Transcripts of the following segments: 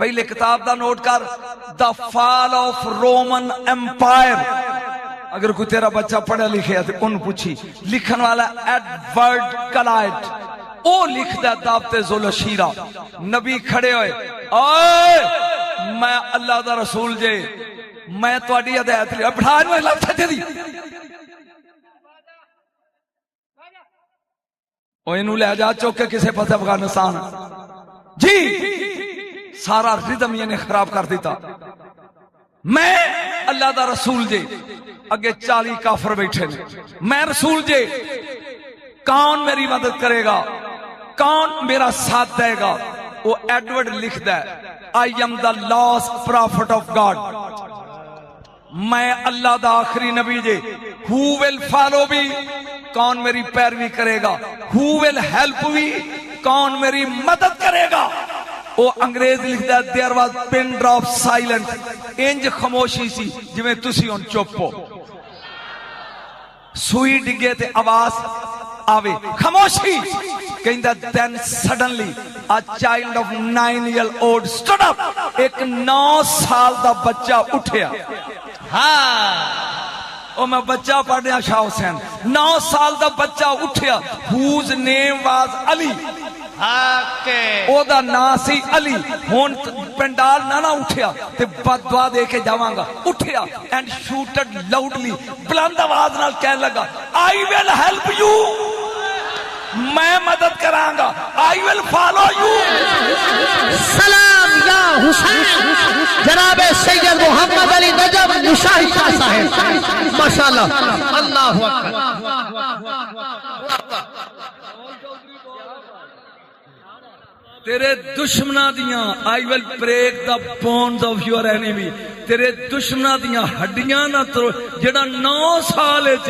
पहले किताब दा नोट कर, the fall of Roman Empire. अगर कोई तेरा बच्चा पढ़ा लिखे है तो उन पूछी, लिखन वाला एडवर्ड कलाइट, ओ लिखदा दावते जुल शीरा। नबी खड़े होए, ओए मैं अल्लाह दा रसूल जे, मैं तुहाडी हिदायत ले बिठा नु लफ्ज़ दी ओ इनू ले जा चुक के किसी पासे अफगानिस्तान जी। सारा रिदम ये ने खराब कर दिता। मैं अल्लाह दा रसूल जे, अगे 40 काफर बैठे ने, मैं रसूल जे, कौन मेरी मदद करेगा, कौन मेरा साथ देगा। वो एडवर्ड लिखता है, I am the last profit of God, मैं अल्लाह दा आखिरी नबी जे। हु विल फॉलो मी, कौन मेरी पैरवी करेगा। हु विल हेल्प मी, कौन मेरी मदद करेगा। वो अंग्रेज लिखता है, there was pin drop silence, इंज खामोशी सी जिवें तुसी हुण चुप हो। सुई डिगे ते आवाज आवे, खामोशी। कहंदा then suddenly a child of 9 year old stood up, एक 9 साल दा बच्चा उठया। हाँ, मैं बच्चा पढ़िया शाह हुसैन, 9 साल दा बच्चा उठया। हुज नेम वाज अली, ओदा नाम सी अली। हुन पंडाल ना उठया ते बददुआ दे के जावांगा, उठया एंड शूटेड लाउडली, बुलंद आवाज नाल कहने लगा, आई विल हेल्प यू, मैं मदद करांगा, आई विल फॉलो यू। सलाम या हुसैन, जनाब सैयद मोहम्मद अली नजफ मुशाहिद साहब, माशाअल्लाह, अल्लाहु अकबर। तेरे दुश्मना दियां, I will break the bones of your enemy, तेरे दुश्मना दियां हड्डियां ना तोड़। जेड़ा 9 साल च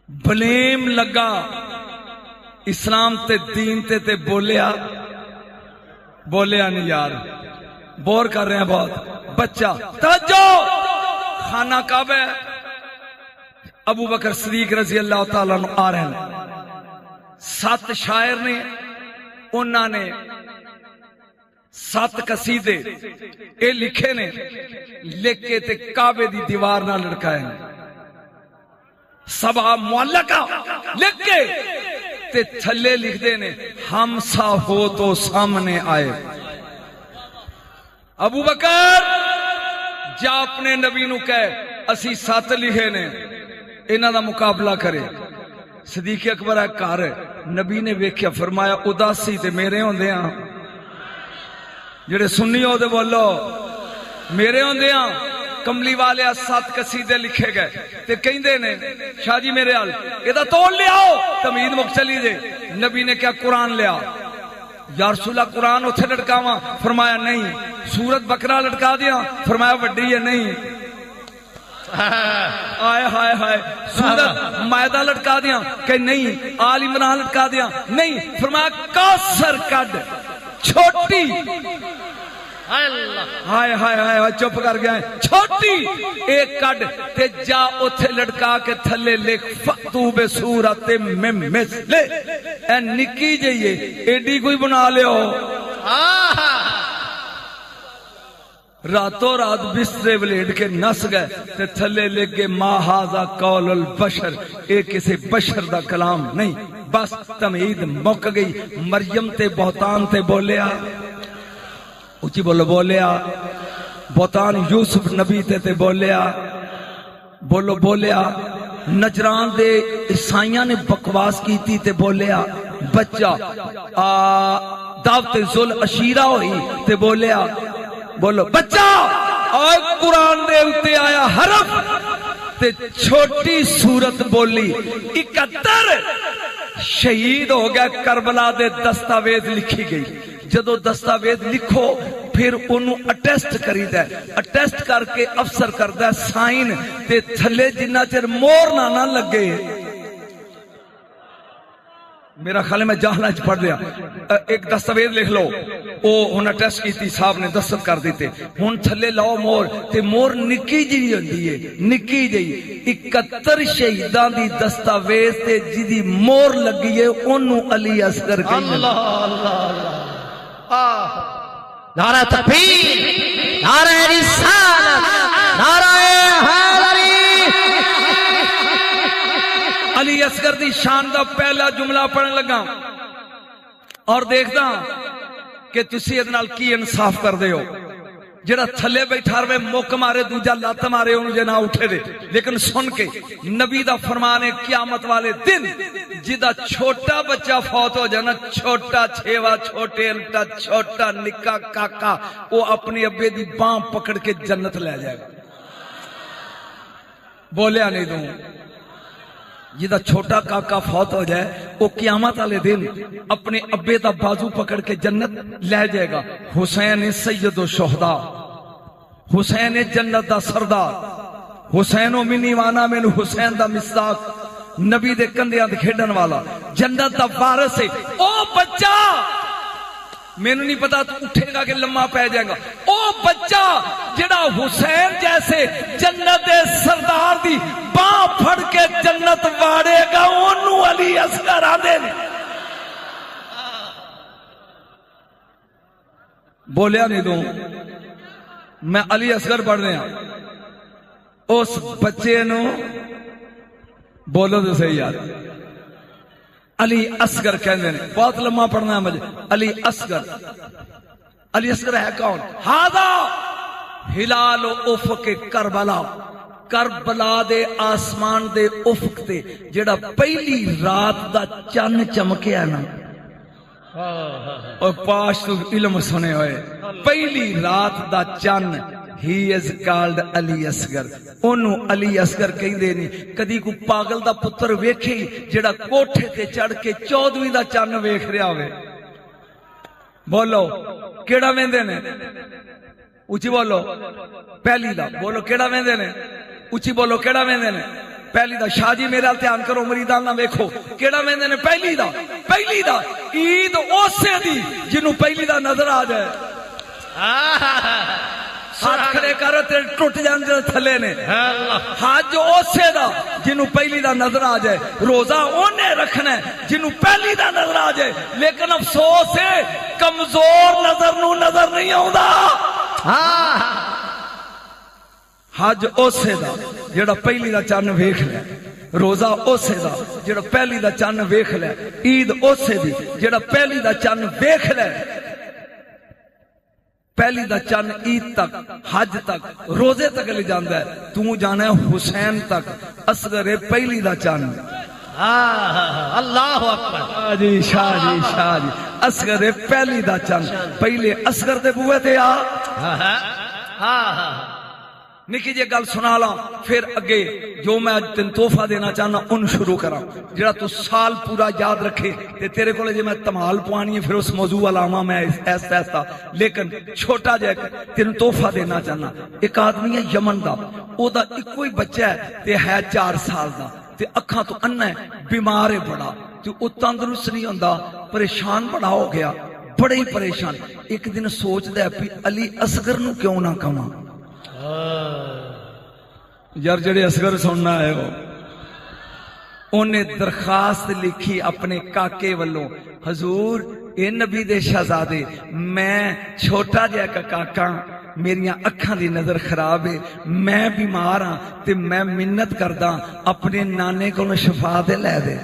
ब्लेम लगा इस्लाम ते दीन ते बोलिया नहीं यार, बोर कर रहे हैं बहुत। बच्चा तवज्जो, खाना काबा, अबू बकर सिद्दीक रजी अल्लाह तआला अन्हु आ रहे हैं। 7 शायर ने, उन्होंने 7 कसीदे ये लिखे ने, लिख के ते काबे दी दीवार नाल लटकाए ने। सबा मुअल्लका लिख के ते थल्ले लिखदे ने, हम सा हो तो सामने आए। अबू बकर जा अपने नबी नू कह, असी 7 लिखे ने, इन्हां दा मुकाबला करे। सदीक अकबर है घर, नबी ने वेख्या, फरमाया उदासी ते मेरे होंदे आ, जेड़े सुन्नी हो ते बोलो मेरे होंदे आ। कमली वाले 7 कसीदे लिखे गए ते कहंदे ने, शाह जी मेरे हाल एदा तोड़ लियाओ, तमीद मुक चली जे। नबी ने क्या कुरान लिया, या रसूला कुरान उथे लटकावा, फरमाया नहीं। सूरत बकरा लटका दिया, फरमाया वड्डी है नहीं। आय हाय हाय, सूरत मायदा लटका दिया, कह नहीं। आल इमरान लटका दिया, नहीं। फरमाया कौसर कड छोटी, हाय हाय हाय चुप कर गया, छोटी एक कड ते जा उथे लटका के थले लिख, फतू बे सूरत में मिसले। ए निक्की जइए एडी कोई बना लियो। रातों रात बिस्तरे वलेट के नस गए ते थले लिख गए, माहाजा कौलुल बशर, ए किसी बशर दा कलाम नहीं। बस तमीद मुक गई। मरियम ते बहुतान ते बोलिया, उची बोलो बोलिया, बहुतान यूसुफ नबी ते बोलिया, बोलो बोलिया। नजरान दे ईसाइयां ने बकवास की ते बोलिया। बच्चा दावते जुल अशीरा हुई ते बोलिया, बोलो बच्चा। और कुरान दे उत्ते आया हरफ ते छोटी सूरत बोली। 71 शहीद हो गया करबला दे दस्तावेज लिखी गई। जदों दस्तावेज लिखो फिर उन्होंने अटेस्ट करीदा, अटेस्ट करके अफसर करदा साइन ते थले जिन्ना चिर मोर ना लगे। मेरा ख्याल है मैं जहला च पढ़ लिया, एक दस्तावेज लिख लो, वो उन्हें अटेस्ट की, साहब ने दस्तखत कर दिते। हुण थले लाओ मोर, ते मोर निक्की जी होंदी है, निक्की जी। 71 शहीदां दी दस्तावेज ते जिदी मोर लगी है, ओनू अली असगर कहंदे। नारा तकबीर, नारा रिसालत, नारा हैदरी। अली असगर दी शान दा पहला जुमला पढ़न लगा और देखदा कि तुसी इहदे नाल की इंसाफ करदे हो। जेड़ा थले बैठा रहे मुक मारे, दूजा लत मारे, उन्हें जे ना उठे दे। लेकिन सुन के नबी दा फरमान है, क्यामत वाले दिन जिदा छोटा बच्चा फौत हो जाना, छोटा छेवा, छोटे अंटा, छोटा निक्का काका, वो अपनी अब्बे दी बांह पकड़ के जन्नत ले जाएगा। बोलिया नहीं दूं, जिदा छोटा काका फौत हो जाए, वो क्यामत वाले दिन अपने अब्बे दा बाजू पकड़ के जन्नत ले जाएगा। हुसैन सैयदो शुहदा, हुसैन जन्नत दा सरदार, हुसैनो मिनी वाना मैनू हुसैन दा मिस्ताक, नबी दे कंधियां ते खेडन वाला, जन्नत दा वारिस है। ओ बच्चा, मैनू नहीं पता तू उठेगा कि लम्मा पै जाएगा। ओ बच्चा जेड़ा हुसैन जैसे जन्नत दे सरदार दी बांह फड़ के जन्नत वाड़ेगा, ओनू अली असगर आंदे ने। बोलिया नहीं दूं, मैं अली असगर पढ़ रहा। उस बच्चे नु बोलो तो सही यार, अली असगर कहते हैं। बहुत लम्मा पढ़ना है मुझे। अली असगर, अली असगर है कौन? हादा हिलाल उफक करबला, करबला दे आसमान दे उफक ते जेड़ा पहली रात दा चन्न चमकिया ना, और पाश तो इल्म सुने हुए, पहली रात दा चन्न, he is called Ali Asgar. ओनू अली असगर कहंदे ने। कदी को पागल दा पुत्र वेखे जेड़ा कोठे ते चढ़ के 14वीं दा चन्न वेख रहा होवे? बोलो केड़ा वेंदे ने? उची बोलो। पहली दा बोलो केड़ा वेंदे ने? उची बोलो केड़ा वेंदे ने? पहली दा। शाहजी मेरा ध्यान करो, मरीदा ना वेखो, केड़ा वेंदे ने? पहली दा। पहली दा ईद ओसे दी जिन्नू पहली दा नजर आ जाए। हाथ खड़े करो ते टुट जाने थले ने। हाथ जो ओसे दा जिन्नू पहली दा नजर आ जाए। रोजा ओने रखना है जिन्नू पहली दा नजर आ जाए। लेकिन अफसोस है कमजोर नजर नू नजर नहीं आउंदा। हज ओसे दा जेड़ा पहली दा चन्न वेख ले, रोजा ओसे दा जेड़ा पहली दा चन्न वेख ले, ईद ओसे दी जेड़ा पहली दा चन्न वेख ले। पहली दा चन्न ईद तक, हज तक, रोजे तक ले जाता है। तू जाना है हुसैन तक। असगर है पहली दा चन्न। अल्लाह अकबर। जी शाह जी, शाह जी। असगर है पहली दा चन्न। पहले असगर दे बुए ते आ। निकी जी गल सुना ला, फिर अगे जो मैं अज तेन तोहफा देना चाहना उन शुरू करा, जेड़ा तू साल पूरा याद रखे। ते तेरे को जे मैं धमाल पवानी है फिर उस मौजू वाला आवा मैं ऐसा ऐसा। लेकिन छोटा जहा तेन तोहफा देना चाहना। एक आदमी है यमन का, ओदा इको ही बच्चा है ते है 4 साल का, ते अखा तो अन्ना है, बीमार है बड़ा, ते वो तंदुरुस्त नहीं होंदा, परेशान बड़ा हो गया, बड़े ही परेशान। एक दिन सोचदा है भी अली असगर नू क्यों ना कहां। यार जेड़े असगर सुनना है उन्हें दरखास्त लिखी अपने काके वालों, हजूर ए नबी दे शहजादे, मैं छोटा जिहा काका, मेरिया अखां दी नजर खराब है, मैं बीमार हाँ, ते मैं मिन्नत करदा अपने नाने को शफा दे लै दे।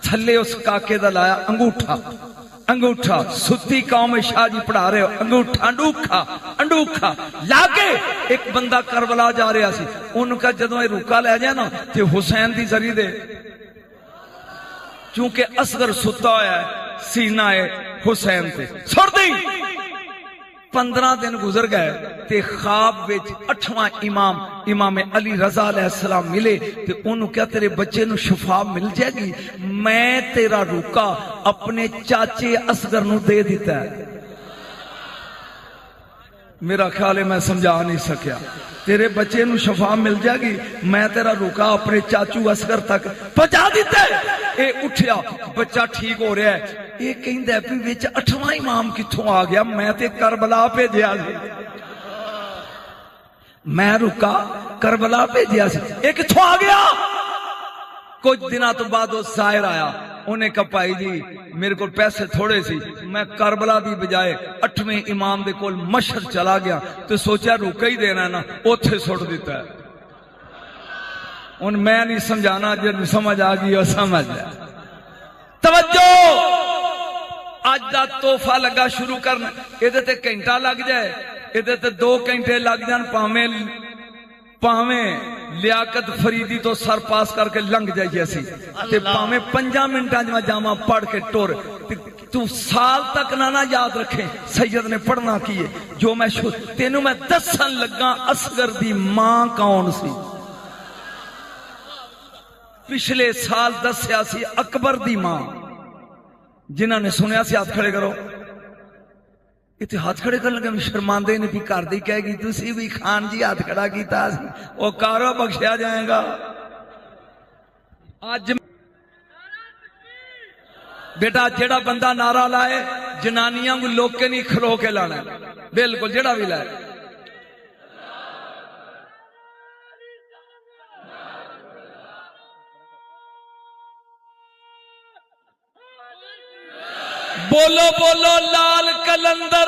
थले उस काके दा लाया अंगूठा, अंगूठा सुती कौम शाह जी पढ़ा रहे हो, अंगूठा अंडूखा अंडूखा लागे। एक बंदा करबला जा रहा सी, उनका जदों ये रुका लै जाए ना ते हुसैन दी जरी दे, चूंकि असगर सुता होया है, सीना है हुसैन ते सुर दी। 15 दिन गुजर गए ते ख्वाब विच 8वां इमाम इमाम अली रजा अलैहिस्सलाम मिले ते उन्होंने क्या तेरे बच्चे नू शफा मिल जाएगी, मैं तेरा रूका अपने चाचे असगर नू दे दिता है। मेरा ख्याल है मैं समझा नहीं सकिया। तेरे बच्चे नू शफा मिल जाएगी, मैं तेरा रूका अपने चाचू असगर तक पहुंचा दिता है। ये उठया, बच्चा ठीक हो रहा है। ये कहंदा भी विच 8वां इमाम कित्थों आ गया, मैं ते करबला भेजिया सी, मैं रुका करबला भेजिया सी, ये कित्थों आ गया। कुछ दिनों तो बाद वो जाहिर आया, उन्हें कहा भाई जी मेरे को पैसे थोड़े सी, मैं करबला की बजाय 8वें इमाम दे कोल मशहद चला गया तो सोचा रुका ही देना ना, उथे सुट दिता है। हुन मैं नहीं समझाना, जिन समझ आ गई और समझ जाए। तवज्जो, अज दा तोहफा लगा शुरू करना, इहदे ते घंटा लग जाए, इहदे ते 2 घंटे लग जान, भावें लियाकत फरीदी तो सर पास करके लंघ जाइए असी, ते भावें 5 मिनटां च मैं जावा पढ़ के टुर, तू साल तक ना याद रखे सैयद ने पढ़ना की है। जो मैं तेनू मैं दसन लगा असगर दी मां कौन सी, पिछले साल दस्या सी अकबर दी मां। जिन्हां ने सुनिया सी हाथ खड़े करो। इतने हाथ खड़े कर लगे शर्मांदे ने भी घर दी कहेगी तुसी भी खान जी हाथ खड़ा किया, वो कारो बख्शिया जाएगा। अज बेटा जेड़ा बंदा नारा लाए जनानियां को लोके नहीं खलो के लाना, बिल्कुल जेड़ा भी लाए। बोलो बोलो लाल कलंदर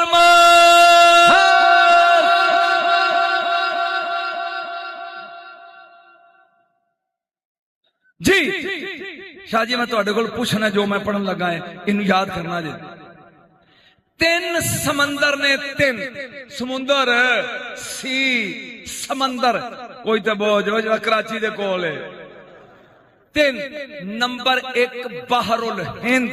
जी। शाह जी मैं तुहाडे कोल पूछना, जो मैं पढ़न लगा है इनू याद करना जी। 3 समंदर ने, 3 समुंदर सी समंदर, कोई तो बोझ जो कराची दे कोल है। 3 number 1 बहरुल Hind,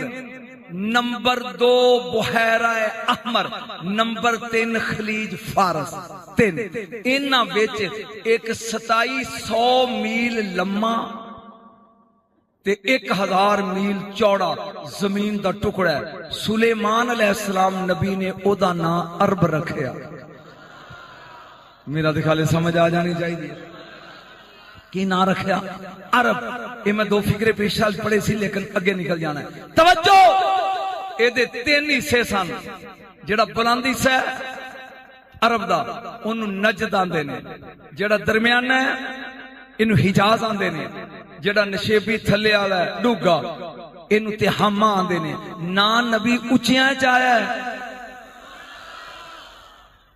number 2 बुहैरा Ahmar, number 3 खलीज फारस। 3 इन्हां विच एक 2700 मील लम्मा ते 1000 मील चौड़ा जमीन दा टुकड़ा है। सुलेमान अलैहिस्सलाम नबी ने ओदा नाम अरब रखिया। मेरा दिखाले समझ आ जानी चाहिए की ना रखिया अरब। ये मैं 2 फिक्रे पेश पढ़े सी, लेकिन अगे निकल जाना है। तवज्जो, ਇਹਦੇ 3 हिस्से सन। जेड़ा बुलंद हिस्सा है अरब दा उन्होंने नजद आंदे ने, जेड़ा दरमियाना है इनू हिजाज आंदे ने, जेड़ा नशेबी थले वाला है डूगा इनू तिहामा आंदे ने। ना नबी उचियां च आया है,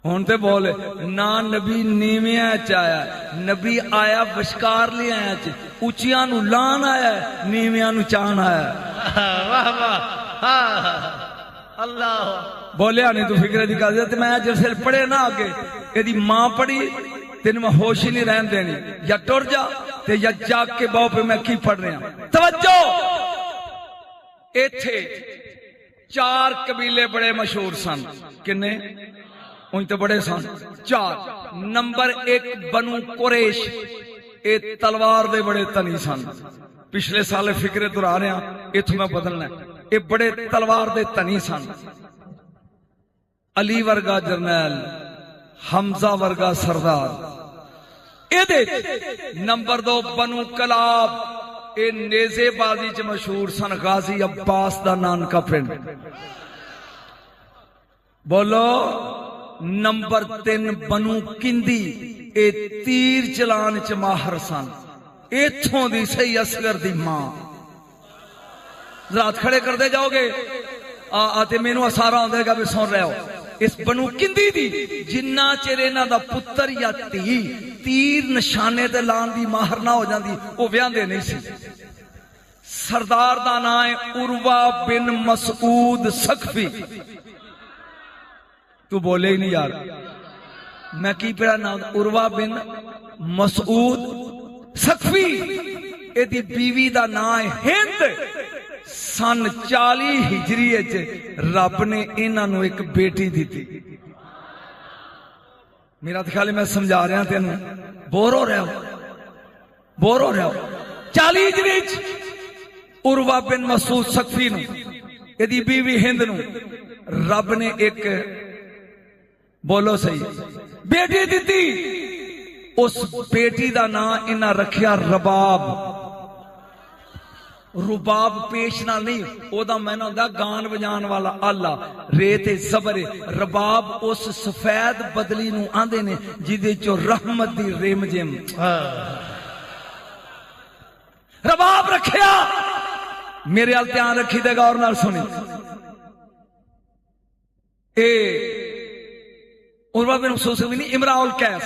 हुण ते बोल, ना नबी नीवियां च आया, नबी आया विचकार ले आया च, उचियां नू लान आया, नीवियां नू चाहन आया। वाह वाह अल्लाह। बोलिया नहीं तू फिक्र दी गल। ते मैं जिस पढ़े ना आगे एदी मां पढ़ी तेन मैं होश ही नहीं रहन देनी, या टुर जा ते या जाग के बहु पे मैं की पढ़ रहा। तवज्जो, इथे 4 कबीले बड़े मशहूर सन। किन्ने? उन तो बड़े सन 4। नंबर 1 बनु कुरैश, ये तलवार दे बड़े तनी सन। पिछले साल फिक्रे दुरा रहा, इथों मैं बदलना। ये बड़े तलवार दे तनी सन। अली वर्गा जरनैल, हमजा वर्गा सरदार। नंबर 2 बनु कलाब, ये नेजेबाजी च मशहूर सन। गाजी अब्बास दा नानका पिंड। बोलो। नंबर 3 बनु किंदी, ये तीर चलान च माहर सन। इथों दी सही असगर दी मां। रात खड़े करते जाओगे आते मैनू सारा आंदेगा भी सुन रहे हो। इस बनु किंदी दी जिन्ना चिर इन्हां दा पुत्र या धी तीर निशाने ते लान दी माहर ना हो जाती वो व्याहंदे नहीं सी। सरदार दा नाम है उर्वा बिन मसूद सखफी। तू बोले ही नहीं यार, मैं की पढ़ा नाम? उर्वा बिन मसूद सखफी। एदी बीवी दा नाम है हिंद। सन 40 हिजरी रब ने इन्हों एक बेटी दी। मेरा ख्याल मैं समझा रहा तेन, बोर हो रहा हो, बोर हो रहा हो। 40 हिजरी उर्वा बिन मसूद सखफी नूं एदी बीवी हिंद नूं रब ने एक, बोलो सही, बेटी दी। उस बेटी का नाम इन्हें रखिया रबाब। रुबाब पेशना नहीं, ओदा मैना होंदा गान बजान वाला आला। रेत जबर। रबाब उस सफेद बदली नूं आंदे ने जिदे चो रहमत दी रिमझिम। रबाब रखिया। मेरे हाल ध्यान रखी दे गौर नाल सुनी। ए उर्वा बिन महसूस भी नहीं, इमराउल कैस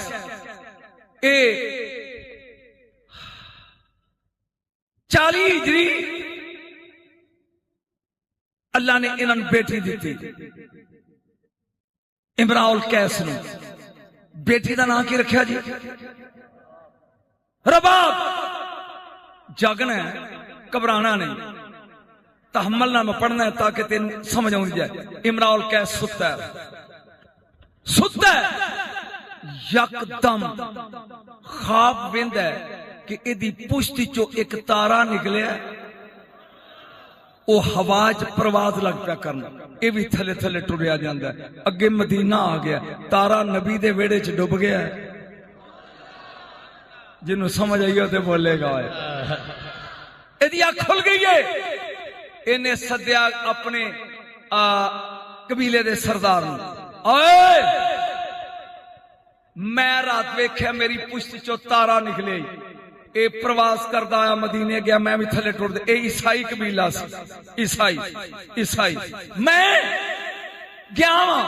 ए 40 हिजरी अल्लाह ने इन्होंने बेटी दी। इमराउल कैस ने बेटी का नाम की रखा जी? रबाब। जागना है, घबराना नहीं, तहम्मल नाम पढ़ना है ताकि तेन समझ आ जाए। इमराउल कैस सुता है, सुता है, यकदम ख्वाब वेंदा है कि इदी पुश्ती चो एक तारा निकलिया, वो हवा च परवाज लग पिया करना, ये भी थले थले टुरिया जाता है। अगे मदीना आ गया, तारा नबी दे वेड़े च डुब गया। जिन्हों समझ आई हो तो बोलेगा। यदि अख खुल गई है, इन्हें सद्या अपने कबीले दे सरदार नूं, ओए मैं रात वेख्या मेरी पुश्त चो तारा निकले, ये प्रवास करता आया मदीने गया, मैं भी थले टुर दे। ईसाई कबीला सी, ईसाई ईसाई मैं गया वां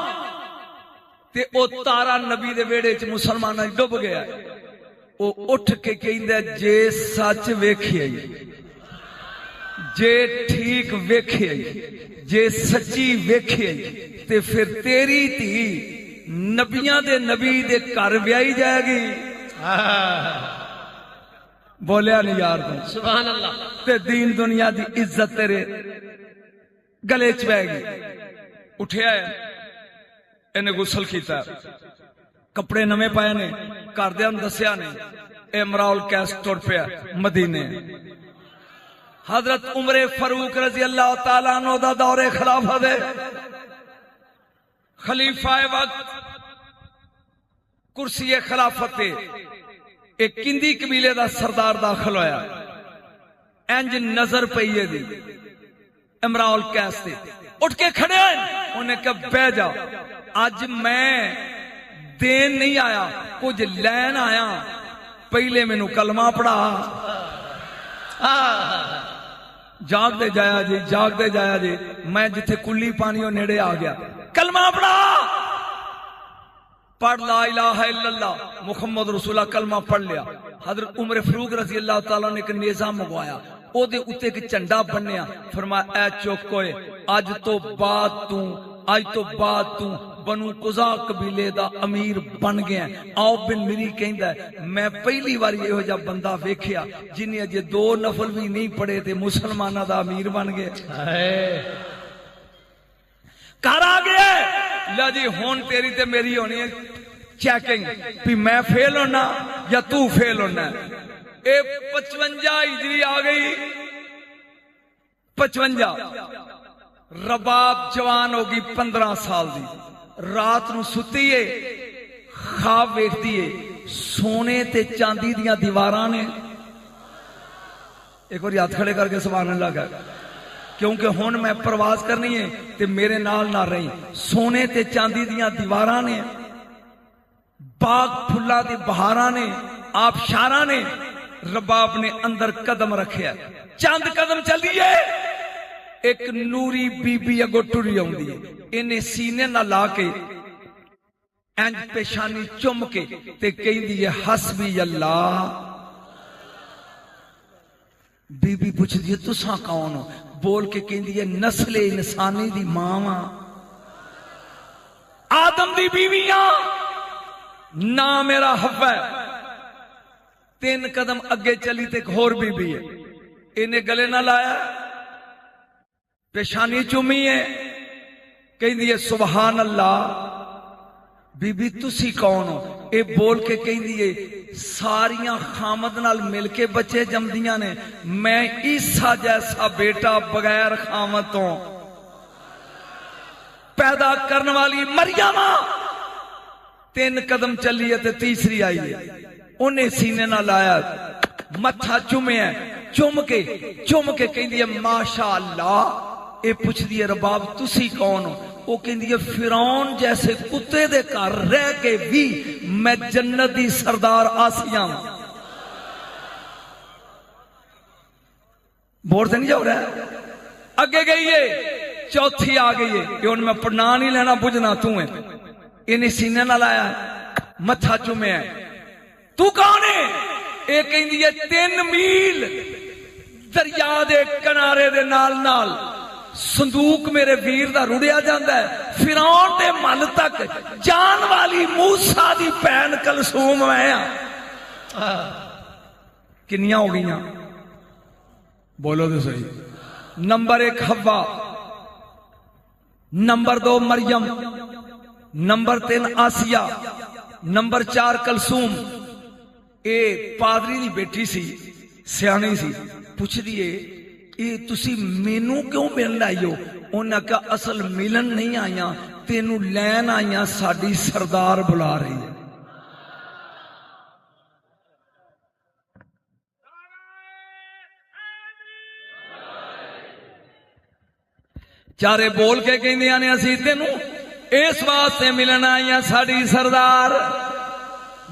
ते ओ तारा नबी दे वेड़े च मुसलमानां डुब गया। वो उठ के कहंदा जे सच वेखिए, जे ठीक वेखिए, जे सच्ची वेखिए ते फिर तेरी धी नबियां दे नबी दे घर ब्याही जाएगी। बोलिया नहीं यार तुम सुभान अल्लाह। ते दीन दुनिया दी इज्जत तेरे गले च पैगी। उठिया है, इन्हें गुसल किया, कपड़े नवे पाए ने, घरदियां नूं दस्सिया ने। इमराउल कैस टुर पिया मदीने। हजरत उमरे फारूक रजी अल्लाह तआला अन्हु दा दौरे खिलाफत है, खलीफा वक्त कुर्सी खिलाफत एक किंदी कबीले का सरदार दाखिल होया। इंज नजर पई है दी इमराउल कैस से, उठ के खड़े, उन्हें कहा बह जा, अज मैं देन नहीं आया, कुछ लैन आया, पहले मैनू कलमा पढ़ा। जागते जाया जी, जागते जाया जी, मैं जिथे कुल्ली पानी हो नेड़े आ गया, कलमा पढ़ा, पढ़ ला इलाहा इल्लल्लाह मुहम्मद रसूलुल्लाह, कलमा पढ़ लिया। हजरत उमर फारूक रजी अल्लाह तआला ने एक नेजा मंगवाया, ओदे उत्ते एक झंडा बन्निया, फरमाया ऐ चुक होए, अज तो बाद तू बनु कुजा कबीले दा अमीर बन गया। आओ बिन मेरी कहंदा मैं पहली बार इहो जिहा बंदा वेखिया जिन्हें अजे 2 नफल भी नहीं पढ़े ते मुसलमाना दा अमीर बन गया। घर आ गया, ला जी हुण तेरी ते मेरी होनी है चेकिंग भी मैं फेल होना या तू फेल होना। ए 55 हिजरी आ गई, 55। रबाब जवान होगी 15 साल दी, रात नूं सुती है, ख्वाब वेखदी है, सोने ते चांदी दियां दीवारां ने। एक बार हाथ खड़े करके सुभान अल्लाह कह, क्योंकि हुण मैं प्रवास करनी है ते मेरे नाल ना रही। सोने ते चांदी दियां दीवारां ने, बाग फुल्लां दी बहारां ने, आबशारां ने। रबाब ने अंदर कदम रखिया, चंद कदम चलिए, एक नूरी बीबी अगो टुरी आउंदी है, इन्हें सीने ना ला के इंज पेशानी चुम के ते कहंदी है हस्बी अल्लाह। बीबी पुछदी है तुसां कौन हो? बोल के कहंदी है नस्ले इंसानी दी मां वा, आदम दी बीवियां, ना मेरा हव्वा। 3 कदम अगे चली ते एक होर बीबी है, इन्हें गले ना लाया, पेशानी चूमी है, कहंदी है सुभान अल्लाह। बीबी तुसी कौन हो? ये बोल के कहंदी है सारियां खामद नाल मिलके बच्चे जमदियां ने, मैं ईसा जैसा बेटा बगैर खामद तो पैदा करने वाली मरियम। 3 कदम चली है ते तीसरी आई है, उन्हें सीने ना लाया, मत्था चुमिया, चुम के कहंदी है माशा अल्लाह। ये पुछदी है रबाब तुसी कौन हो? वो कहंदी है फिरौन जैसे कुत्ते दे घर रह के भी मैं जन्नत दी सरदार आसिया। बोर से नहीं जा रहा है? अगे गई है, चौथी आ गई है कि हुण मैं पढ़ना नहीं लेना, बुझना तू है। इन्हें सीने ना लाया, मत्था चुमिया, तू कौन है? ये कहती है 3 मील दरिया दे किनारे दे नाल नाल संदूक मेरे वीर दा रुड़िया जांदा है, फिरौन दे मन तक जान वाली मूसा दी भैन कलसूम मैं आ। किन्नियां हो गईयां? बोलो तो सही। नंबर 1 हव्वा, नंबर 2 मरियम, नंबर 3 आसिया, नंबर 4 कलसूम। ए पादरी दी बेटी सी, सियाणी सी, पुछदी है ये तुसी मैनू क्यों मिलन आई हो? उन्हें कहा असल मिलन नहीं आईया, तेनू लैन आईया, साडी सरदार बुला रही है। चारे बोल के कहंदियां ने असीं तेनू इस वास्ते मिलन आईया, साडी सरदार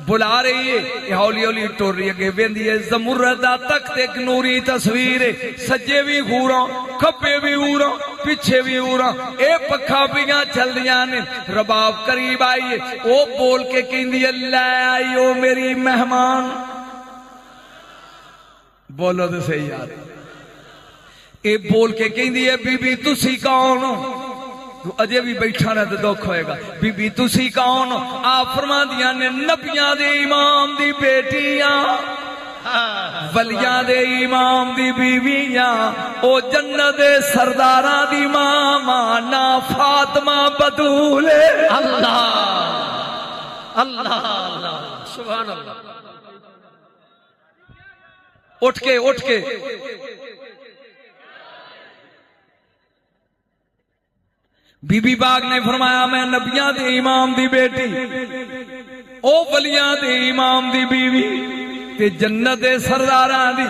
बुला रही है। हौली हौली टुर रही अगे वेंदी है, ज़मुर्रद दा तख्त एक नूरी तस्वीर है, सज्जे भी हूरा, खब्बे भी हूरा, पिछे भी हूरा, ए पखा पियां चलदियां ने। रबाब करीब आई है, ओ बोल के कहंदी है लै आई ओ मेरी मेहमान। बोलो तो सही यार। ए बोल के कहंदी है बीबी तुसी कौन हो? अजे भी बैठा रहे तो दुख होएगा। बीबी तुसी कौन? आप फरमांदियां ने नबियां दे इमाम दी बेटियां, वलियां दे इमाम दी बीवियां, ओ जन्नत दे सरदारां दी मामा, ना फातिमा बतूल। अल्लाह अल्लाह अल्लाह सुभान अल्लाह। उठ के बीबी बाग ने फरमाया मैं नबियां दे इमाम दी बेटी, ओ वलियां दे इमाम दी बीवी, ते जन्नत दे सरदारां दी,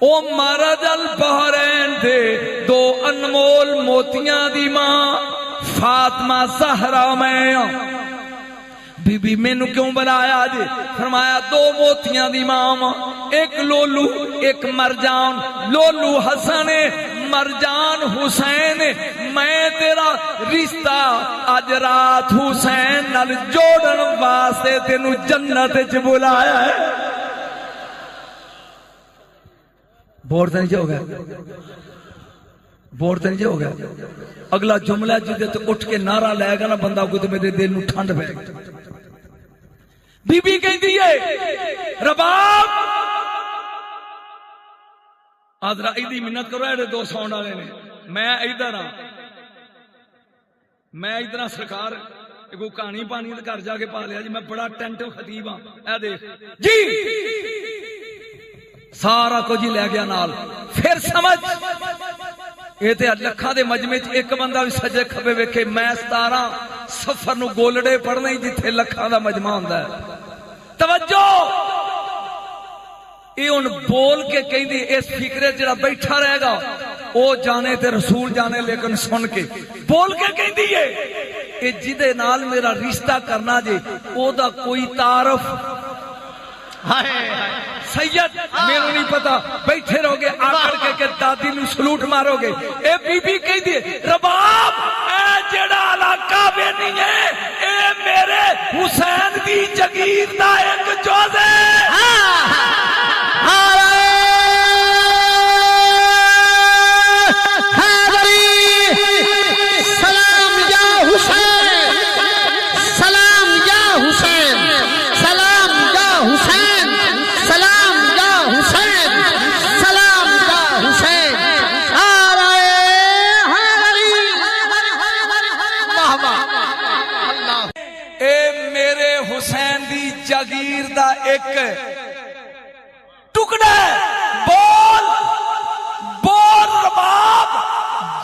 ओ मरज अल बहरैन दे 2 अनमोल मोतियां दी मां फातिमा ज़हरा मैं। बीबी मैनू क्यों बुलाया जी? फरमाया 2 मोतियां दी मां, एक लोलू एक मरजान। लोलू हसन मरजान हुसैन, मैं तेरा रिश्ता अज रात हुसैन नाल जोड़न वास्ते तेनू जन्नत च बुलाया है। बोर तो नहीं हो गया? बोर तो नहीं हो गया? अगला जुमला जिदे तो उठ के नारा लाएगा ना बंदा को, तो मेरे दिल नू ठंड पैगी। बीबी कहती है रबाब आदरा इदी मिन्नत करो, एडे 2 सौण वाले ने, मैं इधर हाँ, मैं इधर सरकार कोई कहानी पानी तो घर जाके पा लिया जी, मैं बड़ा टेंट खतीब हाँ। ए देख जी सारा कुछ ही लै गया नाल। फिर समझ ये ते लखा दे मजमे च एक बंदा भी सजे खबे वेखे, मैं 17 सफर नू गोलड़े पढ़ना ही जिथे लखा दा मजमा हुंदा है। तवज्जो, ये हुण बोल के कहंदी इस फिक्रे जड़ा बैठा रहेगा वो जाने ते रसूल जाने, लेकिन सुन के बोल के कहंदी है ये जिदे नाल मेरा रिश्ता करना जे ओदा कोई तारफ सैयद मेनू नहीं पता, बैठे रहोगे आकर के दादी नू सलूट मारोगे। ए बीबी कहदी रबाब ए जेड़ा इलाका बेनी है ए मेरे हुसैन दी जगीर दा एक जोज है। जागीर दा एक टुकड़ा बोल बोल रबाब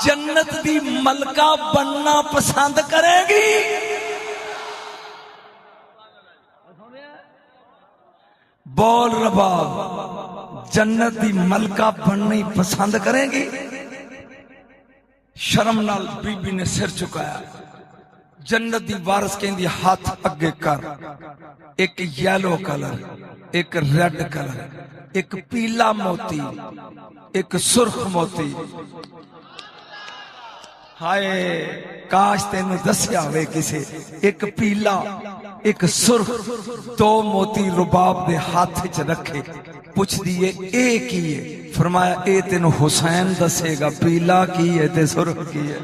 जन्नत दी मलका बनना पसंद करेगी? बोल रबाब जन्नत दी मलका बननी पसंद करेगी? शर्म नाल बीबी ने सिर झुकाया। जन्नत दी वारस कहंदी हाथ अगे कर, एक येलो कलर, एक रेड कलर, एक पीला मोती, एक सुर्ख मोती। हाय काश तेन दसिया होवे किसे, एक पीला एक सुर्ख, दो मोती रुबाब दे हाथ च रखे। पुछ दिए ए की है? फरमाया ए तेन हुसैन दसेगा पीला की है ते सुर्ख की है।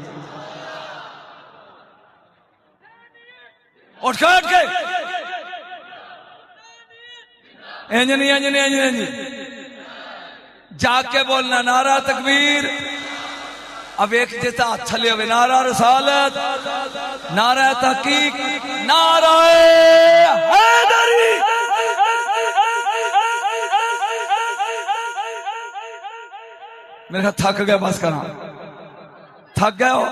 उठ के इंजनी इंजनी इंजनी जाके बोलना नारा तकबीर। अब एक जैसा थले हुए नारा रसालत, नारा तहकीक, नारा हैदरी। मेरे थक गया, बस करा, थक गया हो।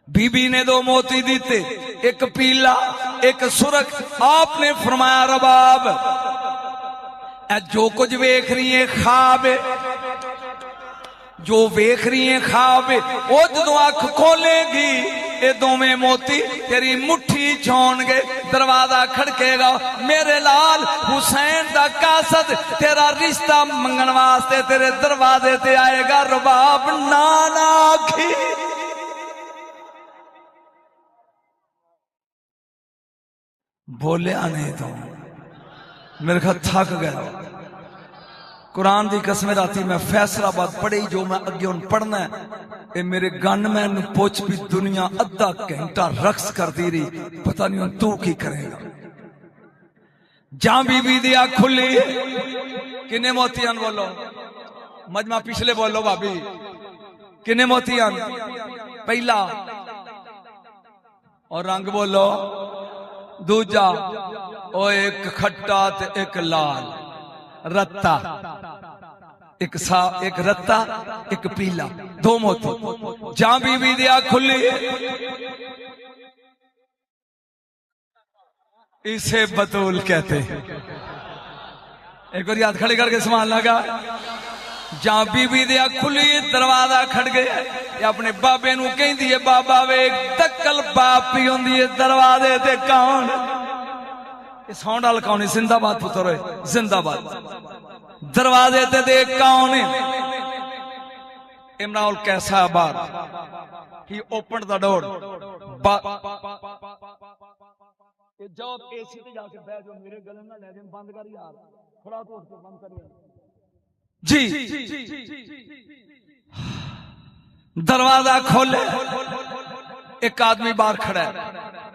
बीबी ने दो मोती दीते, एक पीला एक सुरख। आपने फरमाया रबाब जो कुछ वेख रही है ख्वाब, जो वेख रही है ख्वाब, वो जो अख खोलेगी ये दोवें मोती तेरी मुट्ठी छाउणगे, दरवाजा खड़केगा। मेरे लाल हुसैन दा कासद तेरा रिश्ता मंगण वास्ते तेरे दरवाजे ते आएगा। रबाब नाना आखी बोलिया नहीं तो मेरे ख्याल थक गया। कुरान की कसम राती मैं फैसलाबाद पढ़ी, जो मैं अगे हूं पढ़ना है। ये मेरे गनमैन पुछ भी दुनिया अद्धा घंटा रक्स करती रही, पता नहीं तू की करेगा। जा बीबी दी आँख खुली, किन्ने मोतियां बोलो, मजमा पिछले बोलो भाभी, किन्ने मोतियां? पहला और रंग बोलो, दूजा ओ एक खट्टा ते एक लाल, रत्ता एक सा, एक रत्ता एक पीला, दो मोती। जा बीबी दी आँख खुली, इसे बतूल कहते हैं। एक बार याद खड़े करके समान लगा। जा बीबी दी आँख खुली, दरवाजा खड़ गया। अपने बाबे नू कहंदी है, बाबा वे दक्कल बाप ही होंदी है दरवाजे ते कौन? साउंड वाल कौन है? जिंदाबाद पुत्र है, जिंदाबाद। दरवाजे ते देख कौन है? इमरान कैसा बार ही ओपन द डोर। जाओ एसी ते जाके बैठ जाओ, मेरे गले ना ले दे, बंद कर यार, थोड़ा तो बंद कर जी। दरवाजा खोले, एक आदमी बाहर खड़ा है।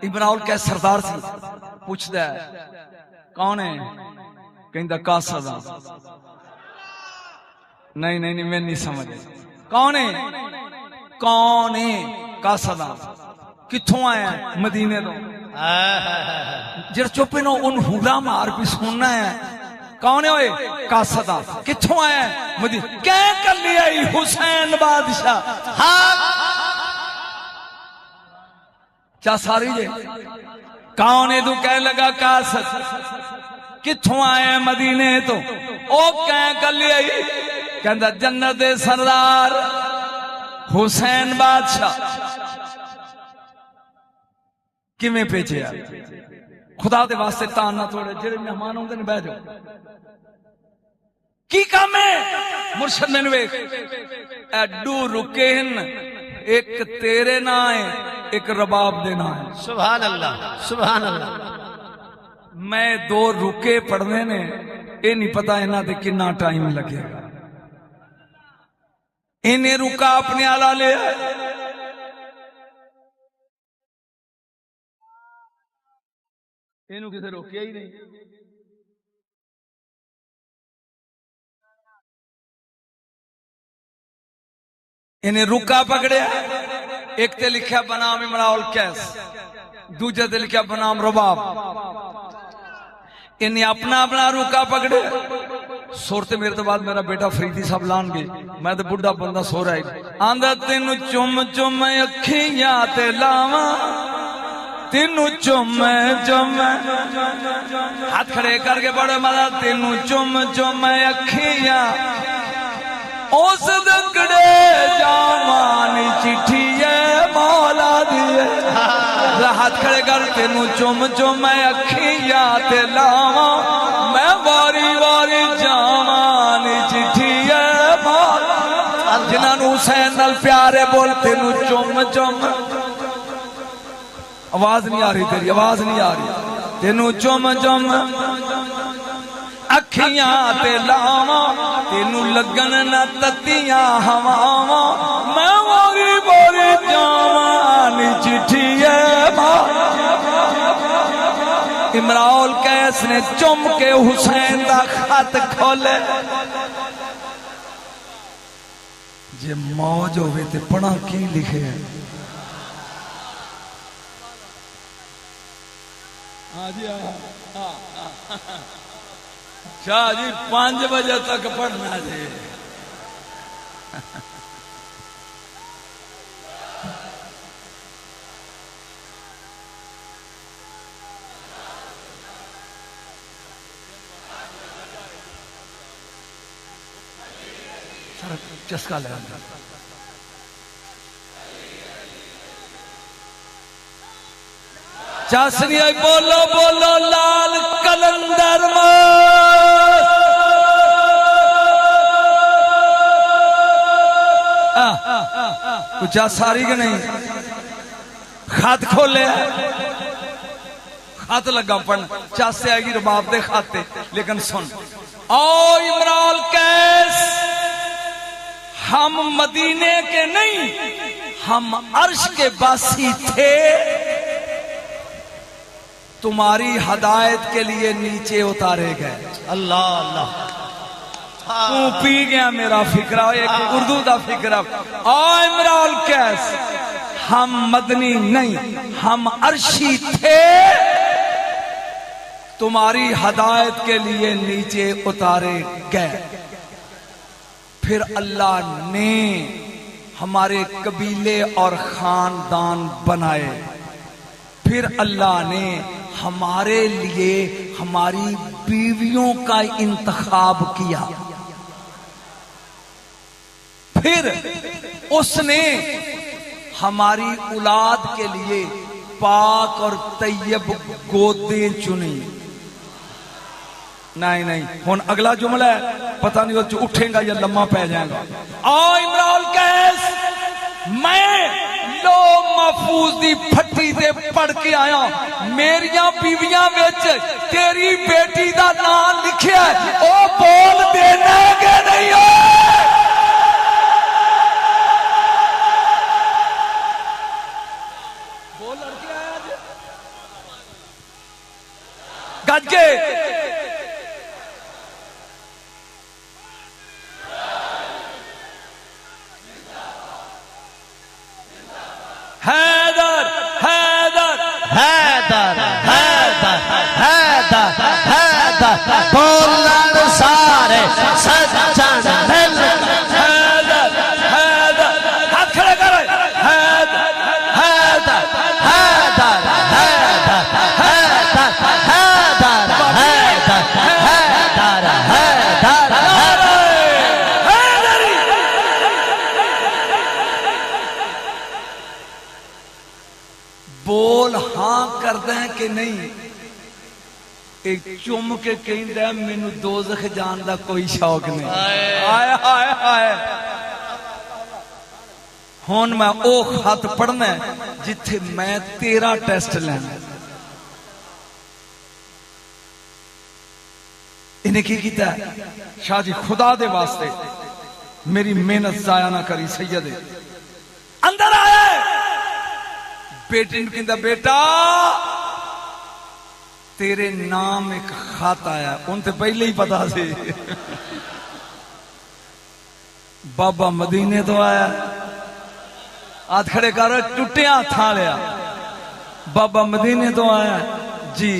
इमरान कै सरदार सी, पूछता है कौन है? कहता कासद। नहीं नहीं नहीं मैं नहीं समझ। कौन है? कौन है? कासद। किथों आया? मदीने तो। जरा चुप नो, उन हुला मार भी सुनना है। कौन है? ओए कासदा। किथों आया? मदीने। क्या कर लिया हुसैन बादशाह? हाँ क्या सारी जे? कौन है? तू कह लगा कासद। किथों आया? मदीने तो। ओ क्या कर लिया? कहता जन्नत दे सरदार हुसैन बादशाह। किवें भेजे? खुदा दे वास्ते तान ना थोड़े, जेड़े मेहमान होंगे बह जाओ। की काम है? मुर्शद मैनू वेख, एडू रुके हैं, एक तेरे ना है, एक रबाब दे ना है। सुभान अल्लाह, सुभान अल्लाह। मैं दो रुके पढ़ने ने, ये नहीं पता इन्हां दे कितना टाइम लगेगा। इन्हें रुका अपने आला ले, इन्हों किसे रोकिया ही नहीं। इन्हें रुका पकड़िया, एक ते लिखा बनाम इमरान कैस, दूजे ते लिखा बनाम रबाब। इन्हें अपना अपना रुका पकड़े। सुरते मेरे तो बाद मेरा बेटा फरीदी साहब लान गए, मैं तो बुढ़ा बंदा सो रहा है। आंदा तेन चुम चुम अखियां ते लावा, तेनू चुम चुम, हाथ खड़े करके बड़े मजा, तेनू चुम चुम अखियां, उस दकड़े जावानी चिट्ठी है हाथ खड़े कर तेनू चुम चुम मैं अखियां ते लावा मैं वारी वारी जावान चिट्ठी जिन्होंने हुसैन नाल प्यारे बोल तेनू चुम चुम आवाज नहीं आ रही तेरी आवाज नहीं आ रही तेनू चुम चुम अखियां ते लावा तेनू लगन न ततियां हवावा मैं वारी वारी जावान चिट्ठी इमराउल कैस ने चुम के हुसैन दा खत खोले जे मौज होवे ते पढ़ा की लिखे है हाँ जी शाह जी 5 बजे तक पढ़ना जी चस्का ले चासनी आई बोलो बोलो लाल कलंदर कुछ सारी के नहीं खत खोले खत लगा पढ़ चासे आएगी रबाब दे खाते लेकिन सुन ओ इमरान कैस हम मदीने के नहीं हम अर्श के बासी थे तुम्हारी हदायत के लिए नीचे उतारे गए अल्लाह अल्लाह तू पी गया मेरा फिक्रा एक उर्दू का फिक्रा इमरान कैस हम मदनी नहीं हम अर्शी थे तुम्हारी हदायत के लिए नीचे उतारे गए फिर अल्लाह ने हमारे कबीले और खानदान बनाए फिर अल्लाह ने हमारे लिए हमारी बीवियों का इंतखाब किया फिर उसने हमारी औलाद के लिए पाक और तैयब गोदे चुनी नहीं नहीं हुन अगला जुमला है पता नहीं वो उठेगा या लम्मा पै जाएगा इमरान कैस मैं लो महफूज दी फट्टी ते पढ़ के आया मेरिया बीवियां विच तेरी बेटी दा नाम लिखिया ओ बोल देना के नहीं हो बोल लड़के आया गज के हैदर हैदर हैदर हैदर हैदर हैदर बोलन सारे सज्जन दिल हैदर हैदर हाथ खड़े करो हैदर हैदर हैदर हैदर हैदर हैदर हैदर हैदर हैदर बोल हां कर दें कि नहीं एक चुम के कहता मैनू दोज़ख जान दा कोई शौक नहीं आय हाय हाय हुन मैं ओ खत पढ़ना जिथे मैं तेरा टेस्ट लेना इन्हें की किया शाह जी खुदा दे वास्ते मेरी मेहनत जाया ना करी सैयद अंदर आया बेटी ने कहता बेटा तेरे नाम एक खत आया उन ते पहले ही पता सी बाबा मदीने तो आया हाथ खड़े कर टुटिया हाथा लिया बाबा मदीने तो आया जी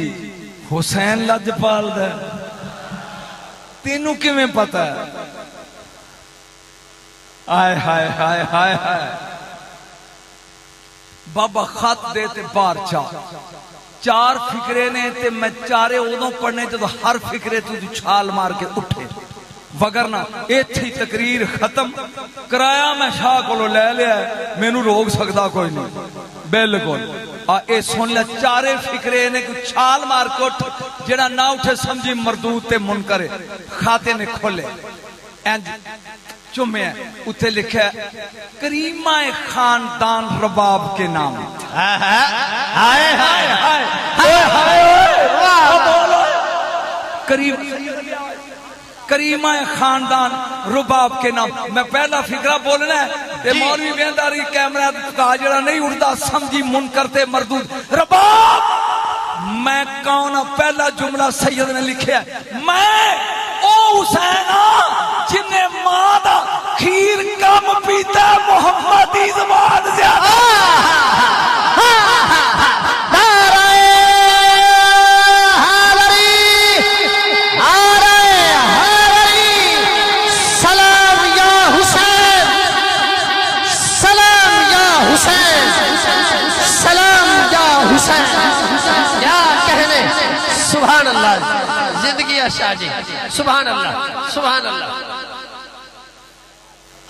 हुसैन लजपाल दा तेनू किवें पता है आय हाय हाय हाय हाय बाबा खत दे ते बाहर चार फिक्रे ने ते मैं चारे उदों पढ़ने जो हर फिक्रे तू छाल मार के उठे वगरना इत्थे तकरीर खत्म कराया मैं शाह को ले लिया मैनू रोक सकता कोई नहीं बिल्कुल ए सुन ले चारे फिक्रे ने छाल मार के उठ जेड़ा ना उठे समझी मरदूद ते मुनकर खाते ने खोले इंज चुमे उत्थे लिखा करीमा खानदान रबाब के नाम। हाय हाय हाय करीमा खानदान रुबाब के नाम। मैं पहला फिक्रा बोलना है ते मौलवी बेंदारी कैमरा का जड़ा नहीं उड़ता समझी मुनकर ते मरदूद रबाब। मैं कौन पहला जुमला सैयद ने लिखा मैं ओ हुसैन जिन्हें मां दा खीर कम पीता मोहम्मद दी ज़बान ज्यादा। सुभान अल्लाह जिंदगी शादी सुभान अल्लाह सुभान अल्लाह।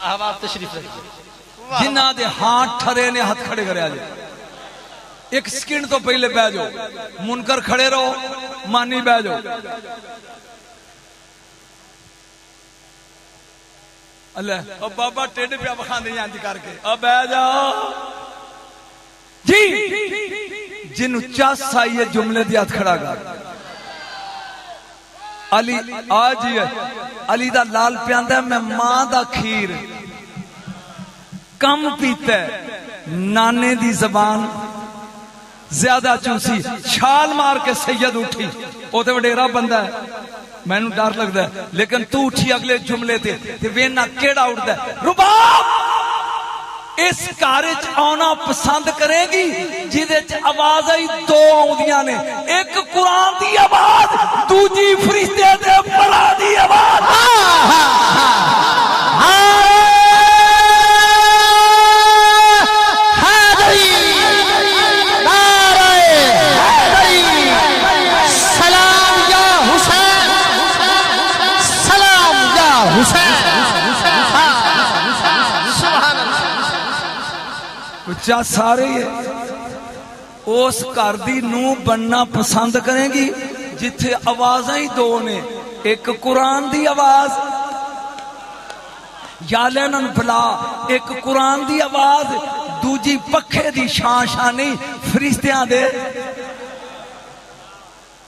अहबाब तशरीफ रखिए जिन्ना दे हाथ ठरे ने हाथ खड़े करे आज एक सेकंड तो पहले बह जाओ मुनकर खड़े रहो मानी बह जाओ। अल्लाह अब बाबा टेढ़ पे बखाने आंदी करके अब बह जाओ जी जिन्हों चस आई है जुमले दी हाथ खड़ा कर अली आज अली दा लाल प्यांदा मैं मां दा खीर कम पीता नाने दी जबान ज्यादा चूसी। छाल मार के सैयद उठी वो तो वडेरा बंदा है मैनू डर लगता है लेकिन तू उठी अगले जुमले ते वेना केड़ा उठदा रुबाब इस घर च आना पसंद करेगी जिदे च आवाज ही दो आउंदियां ने एक कुरान दी आवाज दूजी फरिश्ते दे बला दी आवाज। सलाम या हुसैन सलाम या हुसैन। बच्चा सारे उस घर दी नूं बनना पसंद करेगी जिथे आवाजा ही दो ने एक कुरान दी आवाज या लेनन भला एक कुरान दी आवाज दूजी पखे दी शान शानी फरिश्तियां दे।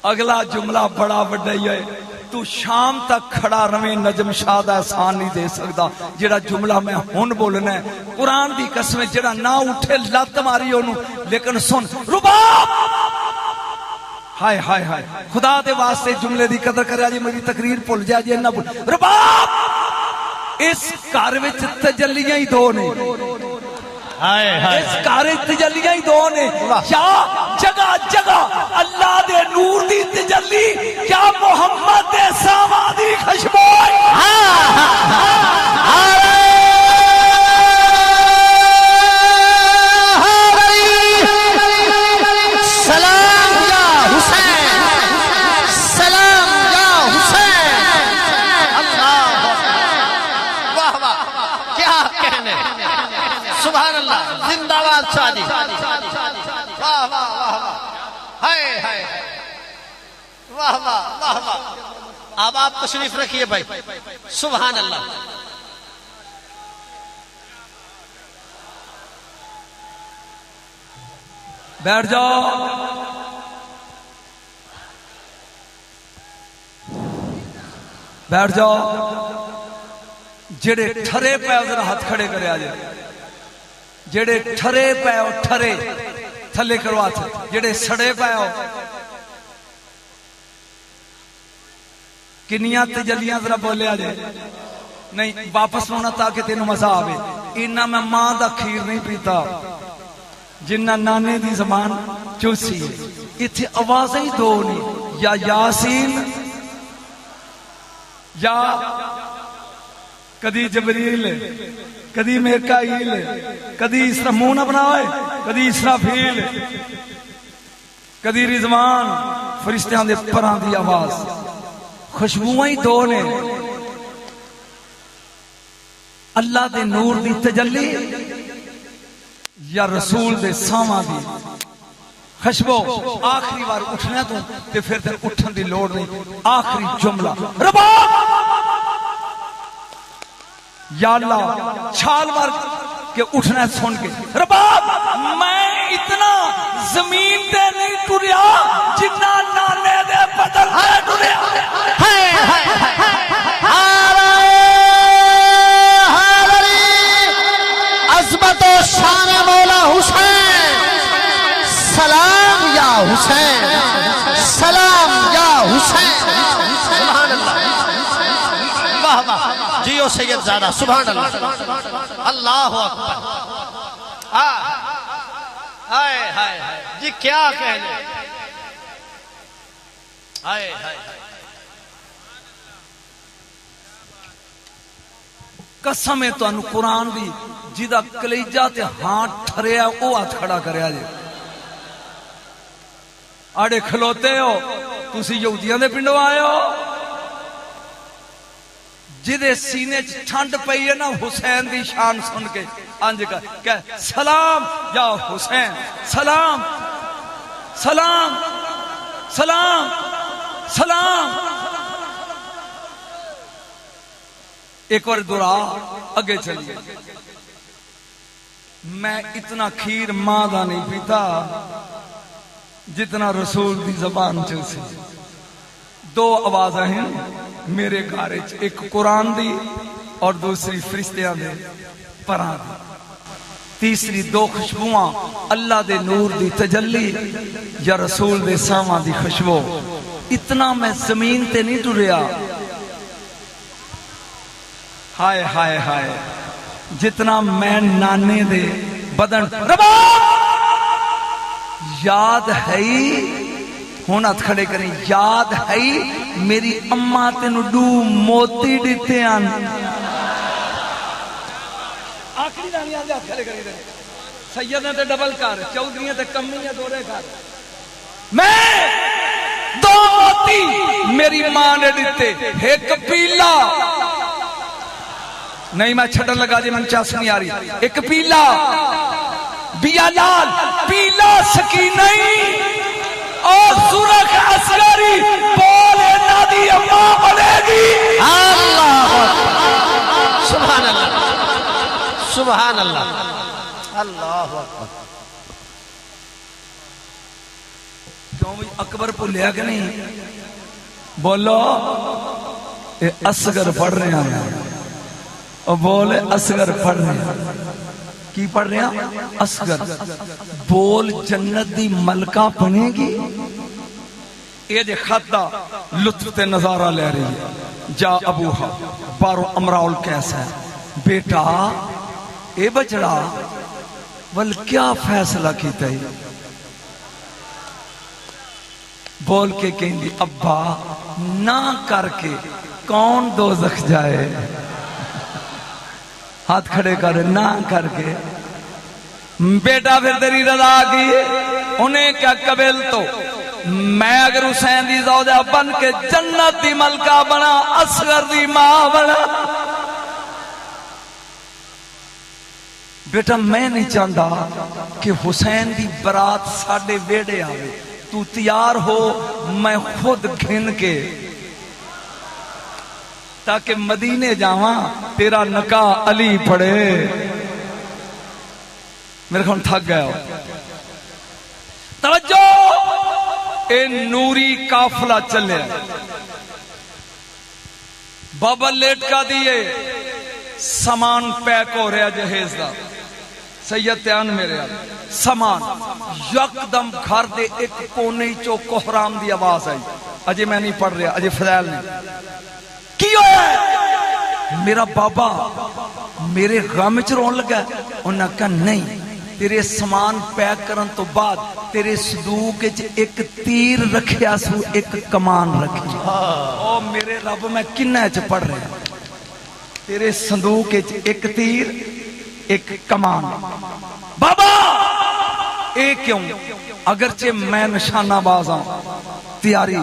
अगला जुमला बड़ा वड्डा ही है तू शाम तक खड़ा रवे नजम शाह दा एहसान नहीं दे सकदा जेड़ा जुमला मैं हुन बोलना है कुरान दी कसम जेड़ा ना उठे लत मारी ओनू। लेकिन सुन रुबाब हाय हाय हाय खुदा दे वास्ते जुमले दी कदर करे जी मेरी तकरीर भुल जा जी ना रुबाब इस घर विच तजल्लियां ही दो ने इस घर तजल्लियां ही दो ने या जगह जगह अल्लाह दे नूर दी तजल्ली या मोहम्मद दे सावा दी खुशबू। सलाम या हुसैन सलाम या हुसैन। अल्लाह वाह वाह क्या कहने सुभान अल्लाह जिंदाबाद शादी वाह वाह वाह वाह हाय हाय वाह वाह वाह वाह। अब आप तशरीफ रखिए भाई सुभान अल्लाह। बैठ जाओ बैठ जाओ जेड़े ठरे पे जरा हाथ खड़े करे आज जेड़े ठरे पे ठरे थले करो हाथ जेड़े सड़े पे किनिया तजलियां जरा बोले आज नहीं वापस होना ताकि तेन मजा आवे। इना मैं मां दा खीर नहीं पीता जिन्ना नाने दी जबान चूसी है। इथे आवाज ही दो ने या यासीन या कदी जबरील कदी मेकाईल कदी इसरा मुंह ना बनाए कदी इसराफील कदी रिजवान फरिश्तियां दे परां दी आवाज खुशबुआं ही दो ने अल्लाह दे नूर दी तजल्ली या रसूल दे सावां दी खुशबू आखिरी बार उठना तू ते फिर तेरे उठन की लोड़ नहीं। आखिरी जुमला रबाब या अल्लाह छाल मार के उठना सुन के रबाब मैं इतना जमीन ते नहीं टुरिया जिन्ना नाने दे बदल से टुरिया। अज़मत और शान मौला हुसैन, सलाम या हुसैन, सलाम या हुसैन। सुभान अल्लाह, वाह वाह, जियो सैयद ज़ादा, सुभान अल्लाह, अल्लाह अकबर। हाय हाय हाय जी, क्या कहने, हाय हाय। कसम है तुहानू कुरान दी, जिदा कलेजा ते हाथ ठरिया वो हाथ खड़ा करया जे। आड़े खलोते हो तुसी यहूदियों दे पिंडों आए हो, जिदे सीने च ठंड पई है ना हुसैन दी शान सुन के अंज कह सलाम या हुसैन, सलाम सलाम सलाम सलाम। एक बार दुरा अगे चलिए। मैं इतना खीर मां दा नहीं पीता जितना रसूल दी जबान च सी। दो आवाज हैं मेरे घर च, एक कुरान दी और दूसरी फरिश्तियां दे परां दी। तीसरी दो खुशबुआं अल्लाह दे नूर दी तजल्ली या रसूल दे सावां दी खुशबू। इतना मैं जमीन ते नहीं टुरिया, हाय हाय हाय, जितना मैं नाने दे बदन। रबाब याद है हुण हथ खड़े करें, याद है मेरी अम्मा तेनू डू मोती दिते आन। आखिरी दानी आंदे हथ खड़े करी दे, सैयद ने ते डबल कर, चौधरी ते कमी है दोरे कर। मैं दो मोती मेरी मां ने दिते, एक पीला नहीं मैं छड़न लगा जी, मैं चस नहीं आ रही। एक पीला बिया लाल, पीला सकी नहीं और सुरख असगरी बोल नादी अम्मा बनेगी। अल्लाह सुभान अल्लाह, सुभान अल्लाह, अल्लाह अकबर। क्यों अकबर भुलिया कि नहीं? बोलो ये असगर पढ़ रहे हैं, और बोले असगर पढ़ रहे हैं। की पढ़ रहे हैं? असगर। बोल जन्नत दी मलका बनेगी। ये जे खत्ता लुत्फ ते नजारा ले रही है। जा अबूहा बारो अमराउल कैसा है बेटा, ए बचड़ा वल क्या फैसला कीता है? बोल के कहती अब्बा ना करके कौन दोज़ख जाए। हाथ खड़े कर, ना करके। बेटा फिर तेरी रजा की, उन्हें क्या कबिल तो मैं अगर हुसैन दी ज़ौजा बन के जन्नत दी मलका बना, असगर दी मां बना। बेटा मैं नहीं चाहता कि हुसैन दी बरात साडे वेड़े आवे। तू तैयार हो, मैं खुद घिन के ताकि मदीने जावा, तेरा नका अली पड़े। मेरे को थक गया हो। तवज्जो, ए नूरी काफला चले, बाबा लेट का दिए, सामान पैक हो रहा जहेज का। सैयद त्यान मेरे सामान यकदम घर दे एक कोने चो कोहराम दी आवाज आई। अजे मैं नहीं पढ़ रहा, अजे फजैल नहीं। की होया? मेरा बाबा मेरे गम च रोन लगा। उन्हें कहा नहीं, तेरे समान पैक करन तो बाद तेरे संदूक च एक तीर रखिया सू, एक कमान रखी। ओ मेरे रब मैं किन्ना च पढ़ रहा, तेरे संदूक च एक तीर एक कमान। बाबा ए क्यों? अगरचे मैं निशानाबाज हाँ, तैयारी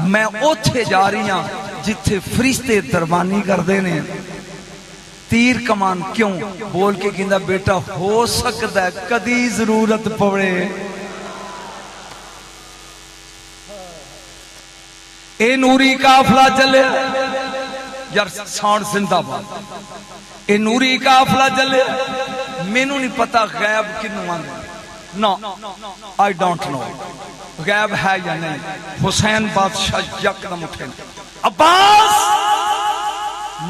मैं ओथे जा रही हाँ जिथे फरिश्ते दरबानी करते ने। तीर कमान क्यों? बोल के कहंदा बेटा हो सकता है कदी जरूरत पवे। ए नूरी काफला चले यार साउंड जिंदाबाद। ए नूरी काफला चले मैनू नहीं पता गैब किनू आंदे नो आई डोंट नो गैब है या नहीं। हुसैन बादशाह यकदम उठे अब्बास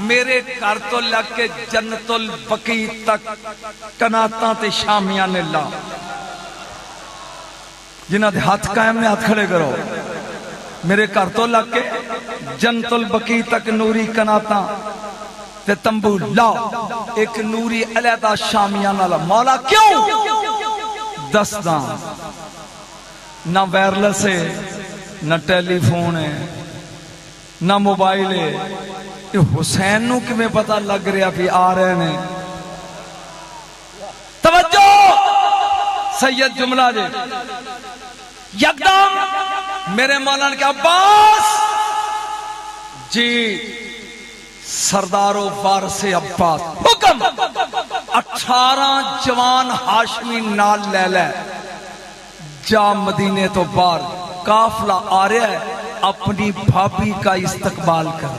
मेरे घर तो लग के जन्नतुल बकी तक कनाता ते शामिया ने ला जिन्हां दे हाथ कायम ने हाथ खड़े करो। मेरे घर तो लग के जन्नतुल बकी तक नूरी कनाता ते तंबू ला एक नूरी अलहदा शामिया नाला। मौला क्यों दसदा ना वायरलेस है ना टेलीफोन है ना मोबाइल है। हुसैन नू किवें पता लग रहा भी आ रहे ने। तवज्जो सैयद जुमला जे यकदम मेरे मौलाना के अब्बास जी सरदारो वारसे अब्बास हुक्म 18 जवान हाशमी नाल ले ले जा मदीने तो बाहर काफला आ रहा है अपनी भाभी का इस्तकबाल कर।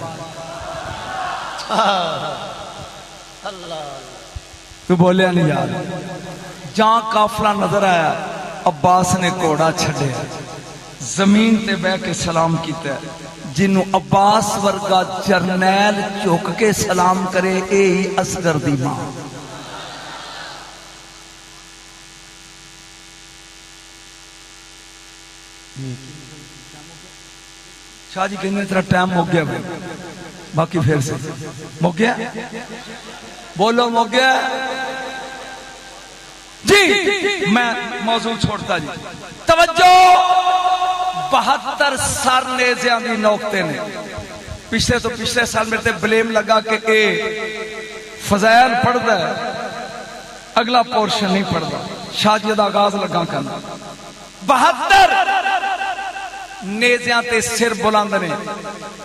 तू बोलिया नहीं यार। जहां काफला नजर आया अब्बास ने घोड़ा छड़िया जमीन ते बह के सलाम किया। जिन्हों अब्बास वर्गा जरनैल झुक के सलाम करे ए ही असगर दी मां। शाह जी कहने तेरा टाइम हो गया भाई बाकी फिर से मुक गया बोलो मुक गया जी। मैं मौजूद छोड़ता जी। तवज्जो 72 सर नेज़ियां दी नौकते ने। पिछले तो पिछले साल मेरे ते ब्लेम लगा कि ए फज़ैल पढ़दा है अगला पोर्शन नहीं पढ़दा। शादी दा आगाज लगा करना 72 नेज़ियां ते सिर बुलंद ने।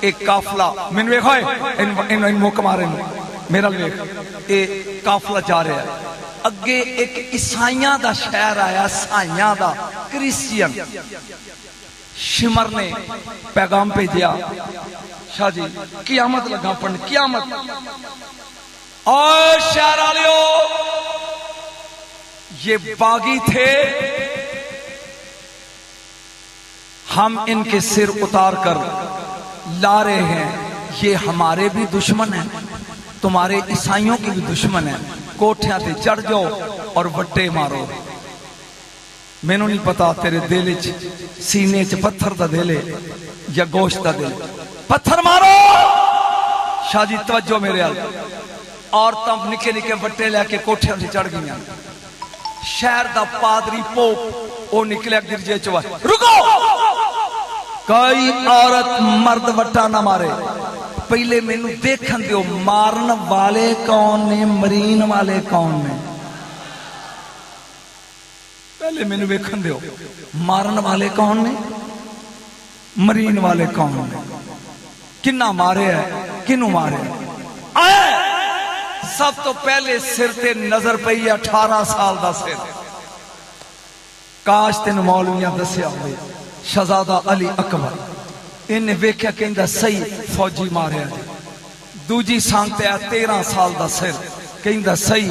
एक काफला मैनू वेखो इन मुक मारे मेरा वेख ए काफला जा रहा है। अगे एक ईसाइयां दा शहर आया साइयां दा क्रिश्चियन शिमर ने पैगाम भेजा शाह जी कियामत लगा पढ़ने कियामत। और शहर वालियों ये बागी थे हम इनके सिर उतार कर ला रहे हैं। ये हमारे भी दुश्मन हैं तुम्हारे ईसाइयों के भी दुश्मन हैं। कोठियां ते चढ़ जाओ और वट्टे मारो। मैनू नहीं पता तेरे दिल च सीने च पत्थर दा दिल है या गोश्त दा दिल। पत्थर मारो शाह जी तवज्जो मेरे हाल। औरतां निके निके वट्टे लैके कोठियां ते चढ़ गई। शहर दा पादरी पोप ओ निकलिया गिरजे च रुको कोई औरत मर्द वट्टा ना मारे। पहले मैनू देखन दियो मारन वाले कौन ने मरीन वाले कौन ने। पहले मैनू वेखन दियो मारन वाले कौन ने मरीन वाले कौन ने। किन्ना मारे है किनू मारे आए। सब तो पहले सिर ते नजर पई 18 साल दा सिर। काश तेन मौलवियां दसिया होवे। शहजादा अली अकबर इन्हें वेख्या कहंदा सही फौजी मारे। दूजी सांग ते 13 साल दा सिर कहंदा सही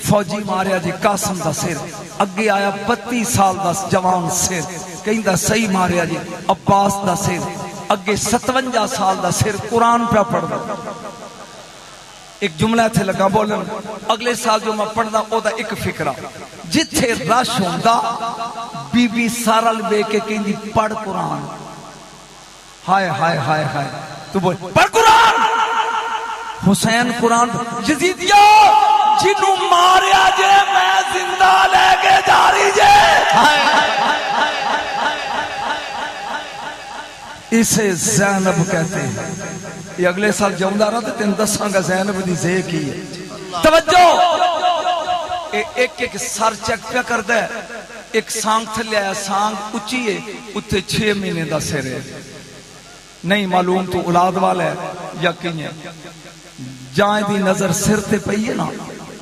फौजी मारिया जी कासम दा सिर। अगे आया 32 साल दा जवान सिर कहंदा सही मारिया जी अब्बास दा सिर। अगे 57 साल दा सिर कुरान पे पढ़दा। एक जुमला इत्थे लगा बोलन अगले साल जो मैं पढ़दा ओदा एक फिकरा जिथे रश होंदा बीबी सारल वे के कहंदी पढ़ कुरान। हाय हाय हाय हाय तू बोल पढ़ कुरान। हुसैन कुरान यजीदिया जिन्नू मारिया जे मैं जिंदा लेके जा रही जे। इसे ज़ैनब कहते हैं। ये अगले साल जाऊंगा रहा तो तेन दसांगा ज़ैनब दी ज़े की है। तवज्जो एक एक सर चेक पे करदा है। एक सांग थले आया सांग उच्ची है उत्ते 6 महीने दा सिर है। नहीं मालूम तू औलाद वाला है या कहीं है। जाए दी नजर सिर ते पई है ना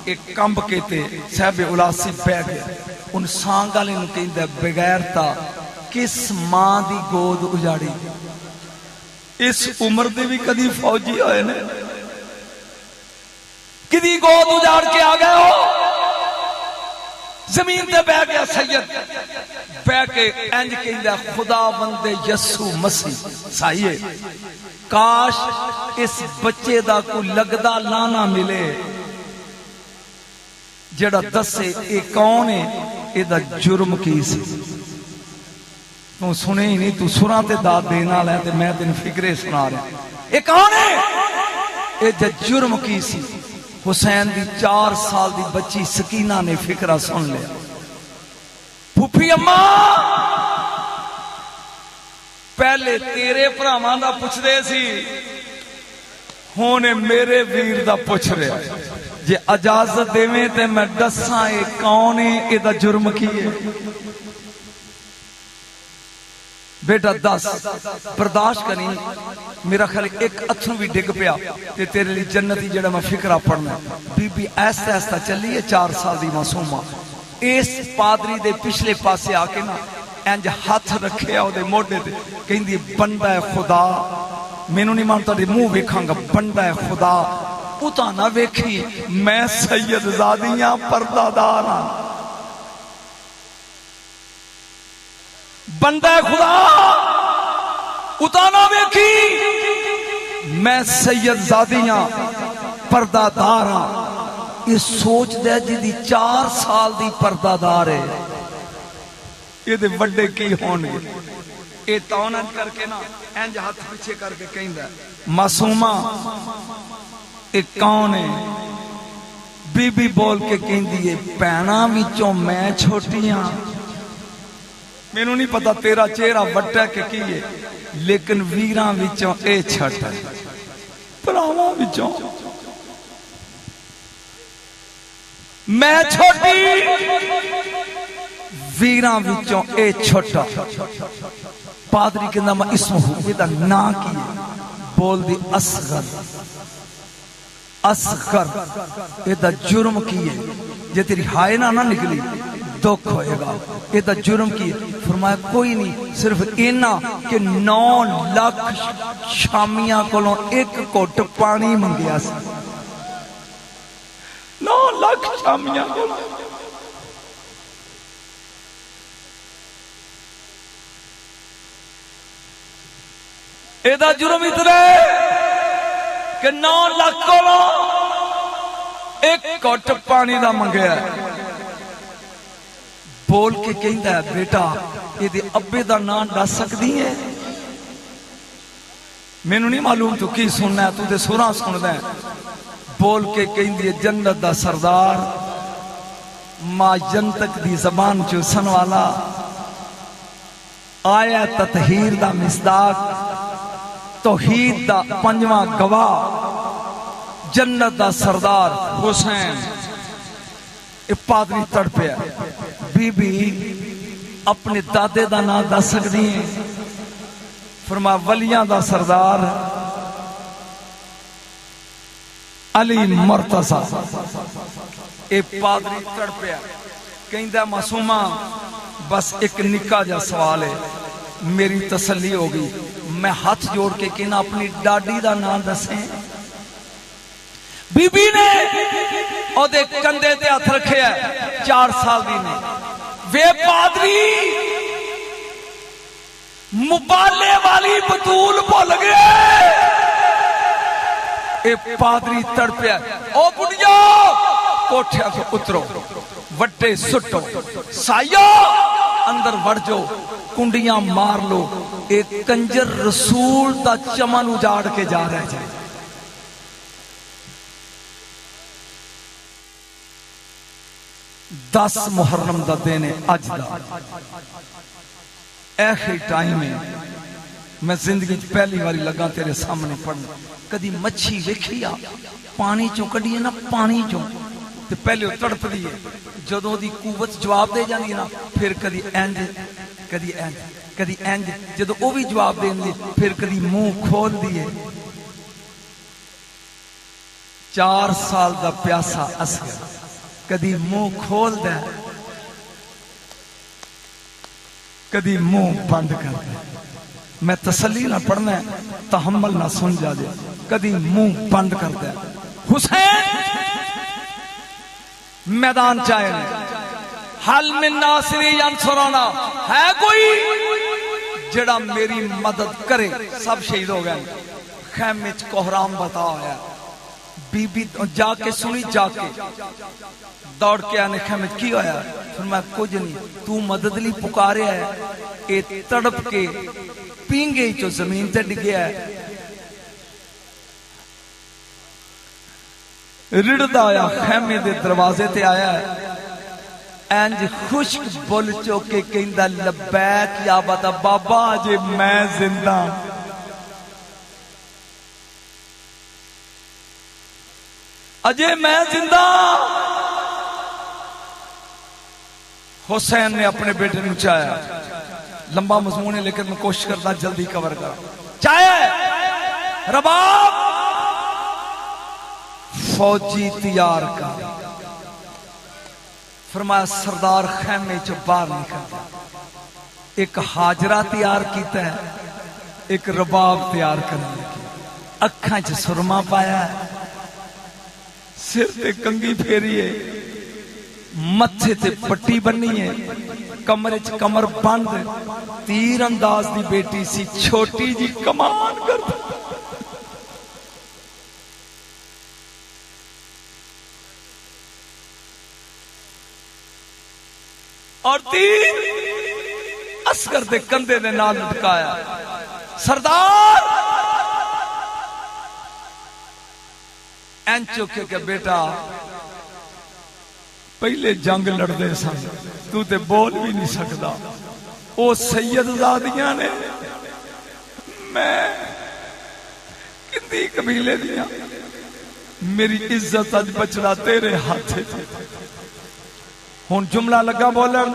एक कंब के ते साहब उलासी पै गया। उन सांग वाले नु कहंदा बगैर ता किस मां दी गोद उजाड़ी। इस उम्र दे भी कदी फौजी होए ने, कदी गोद उजाड़ के आ गए हो, जमीन ते बह गया सैयद, बह के इंज कहंदा खुदा बंदे यसु मसीह साईए, काश इस बच्चे दा कोई लगदा लाना मिले जेड़ा दसे ये कौन है, एदा जुर्म की सी। तू सुने ही नहीं, तू सुरा ते दाद देने वाला है, मैं तेन फिक्रे सुना रहा। ये कौन है, ये जुर्म की सी। हुसैन दी 4 साल दी बच्ची सकीना ने फिक्रा सुन लिया। फूफी अम्मा पहले तेरे भरावां दा पुछदे सी, हुण मेरे वीर दा पुछ रहा। जे इजाजत देवे ते मैं दसा ये कौन है, एदा जुर्म की है। बेटा दस, बर्दाश्त करी, मेरा ख्याल एक अथरू भी डिग पिया ते तेरे लिए जन्नती जेड़ा मैं फिक्रा पढ़ना। बीबी ऐसा ऐसा चली है 4 साल दी मासूमा, इस पादरी दे पिछले पासे आके ना इंज हाथ रखे ओदे मोढे ते, कहंदी बंदा है खुदा, मैनू नहीं मान तुहाडे मुंह वेखांगा, बंदा है खुदा उता ना वेखी, मैं सैयद ज़ादियां पर्दादार हां। बंदा है खुदा उताना वेखी, मैं सैयद ज़ादियां पर्दादार हां। ये सोच दे जिदी 4 साल दी पर्दादार है, ये वड्डे की होणगे। ये तौना करके ना इंज हाथ पीछे करके कहंदा मासूमा ये कौन है। बीबी बोल के कहंदी है भैणा विचों मैं छोटी हां, मैनू नहीं पता तेरा चेहरा वड्डा के की है, लेकिन वीरां विचों ए छट है, भरावां विचों मैं छोटी, वीरां विचों ए छोटा। पादरी कहंदा मैं इसमहू, एदा ना की है, बोल दी असगर। असगर एदा जुर्म की है, जे तेरी हाय ना निकली दुख होएगा। एदा जुर्म की है। फरमाया कोई नहीं, सिर्फ इना कि 9 लाख शामियां कोलों 1 घुट पानी मंगया सी। 9 लाख शामियां कोलों एदा जुर्म इतना कि 9 लाख कोलों 1 घुट पानी दा मंगया। बोल के कहंदा है बेटा ये अब्बे दा नाम दस सकदी है। मैनू नहीं मालूम तू की सुनना है, तू ते सुरा सुनदा है। बोल के कहंदी है जन्नत दा सरदार, मां जंतक दी जबान चूसन वाला, आया ततहीर दा मिसदाक, तौहीद दा 5वां गवाह, जन्नत दा सरदार हुसैन। ये पादरी तड़पया। बीबी अपने दादे दा नाम दस सकदी है। फरमा वलियां दा सरदार अली मर्तजा। ये पादरी तड़पया, कहंदा मासूमा बस एक निक्का जा सवाल है, मेरी तसल्ली हो गई। मैं हाथ जोड़ के कहना अपनी डाडी दा नाम दसे। बीबी ने ओदे कंधे ते हाथ रखे है, 4 साल दी ने। वे पादरी मुबाले वाली बतूल भुल गए। ए पादरी तड़पया, ओ बुढ़िया कोठिया से उतरो, वट्टे सुटो, साइयो अंदर वड़ जाओ, कुंडियां मार लो। एक कंजर रसूल दा चमन उजाड़ के जा रहा है। 10 मुहर्रम दा दिन है अज दा। ऐसे टाइम है मैं जिंदगी पहली बारी लगा तेरे सामने पढ़ना। कदी मच्छी वेखी आ पानी चो कढ़ी ना, पानी चो ते पहले तड़पदी है, जदों दी कुवत जवाब दे जाती ना, फिर कदी इंज कदी इंज कदी इंज, जदों वो भी जवाब देंदी फिर कदी मुंह खोल दिए। 4 साल दा प्यासा असगर कदी मुंह खोल दे, कदी मुंह बंद कर दे। मैं तसल्ली ना पढ़ना है, तहम्मल ना सुन जा दे, कदी मुंह बंद कर दे। हुसैन मैदान चाहे हल मिन नासिरी अंसुरना, है कोई जड़ा मेरी मदद करे? सब शहीद हो गए। खैमे च कोहराम बता होया, बीबी जाके सुनी, जाके दौड़ के आने खैमे की होया? फिर मैं कुछ नहीं, तू मदद ली पुकारे है, ये तड़प के पींगे चो जमीन ते डिगे है, रिड़दा आया खैमे दे दरवाजे ते आया है, इंज खुश्क बुल चौके कहंदा लबैक या बता बाबा अजे मैं जिंदा, अजे मैं जिंदा। हुसैन ने अपने बेटे ने चाया, लंबा मजमून है लेकिन मैं कोशिश करता जल्दी कवर कर। चाहे रबाब फौजी तैयार का, फरमाया सरदार खैमे च बाहर निकल, एक हाजरा तैयार किया है, एक रबाब तैयार करने लगी, अखा च सुरमा पाया, सिर ते कंगी फेरी है, मथे ते पट्टी बनी है, कमरे च कमर बंद, तीर अंदाज दी बेटी सी, छोटी जी कमान कर और तीर असगर दे कंधे दे नाल लटकाया। सरदार एंचो के बेटा पहले जंग लड़ते सन, तू ते बोल भी नहीं सकता, वो सैयदजादियां ने, मैं किंदी कबीले दियां, मेरी इज्जत अज बचड़ा तेरे हाथ। हुन जुमला लगा बोलन,